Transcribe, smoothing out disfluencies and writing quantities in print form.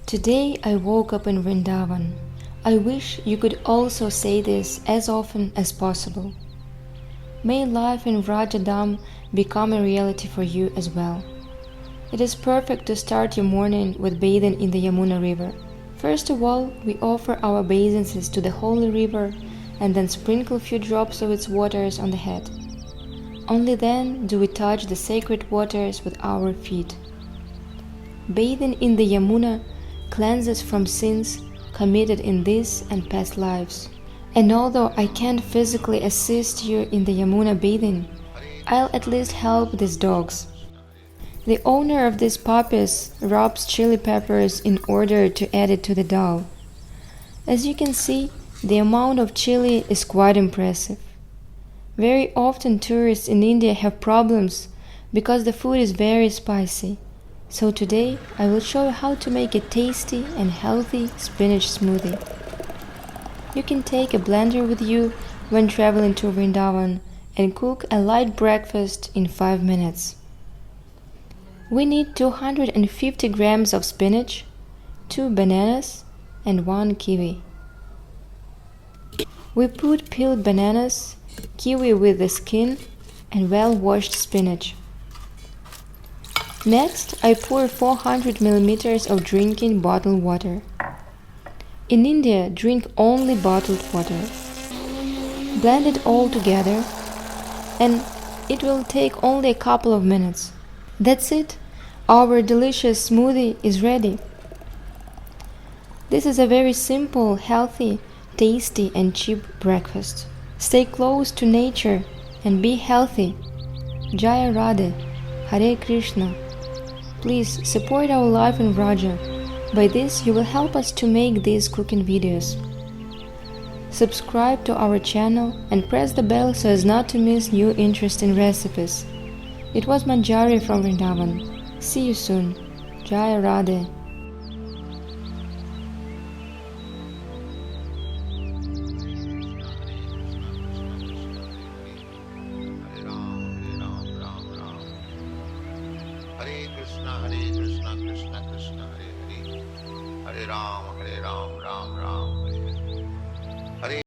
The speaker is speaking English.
Today I woke up in Vrindavan. I wish you could also say this as often as possible. May life in Vraja dham become a reality for you as well. It is perfect to start your morning with bathing in the Yamuna river. First of all, we offer our obeisances to the holy river and then sprinkle a few drops of its waters on the head. Only then do we touch the sacred waters with our feet. Bathing in the Yamuna cleanses from sins committed in this and past lives. And although I can't physically assist you in the Yamuna bathing, I'll at least help these dogs. The owner of these puppies rubs chili peppers in order to add it to the dal. As you can see, the amount of chili is quite impressive. Very often tourists in India have problems because the food is very spicy. So today I will show you how to make a tasty and healthy spinach smoothie. You can take a blender with you when traveling to Vrindavan and cook a light breakfast in 5 minutes. We need 250 grams of spinach, 2 bananas and 1 kiwi. We put peeled bananas, kiwi with the skin and well-washed spinach. Next, I pour 400 milliliters of drinking bottled water. In India, drink only bottled water. Blend it all together and it will take only a couple of minutes. That's it. Our delicious smoothie is ready. This is a very simple, healthy, tasty and cheap breakfast. Stay close to nature and be healthy. Jaya Radhe, Hare Krishna. Please support our life in Vraja. By this you will help us to make these cooking videos. Subscribe to our channel and press the bell so as not to miss new interesting recipes. It was Manjari from Vrindavan. See you soon. Jaya Radhe. Hare Krishna, Krishna Krishna, Hare Hare, Hare Rāma, Ram Ram, Hare Hare.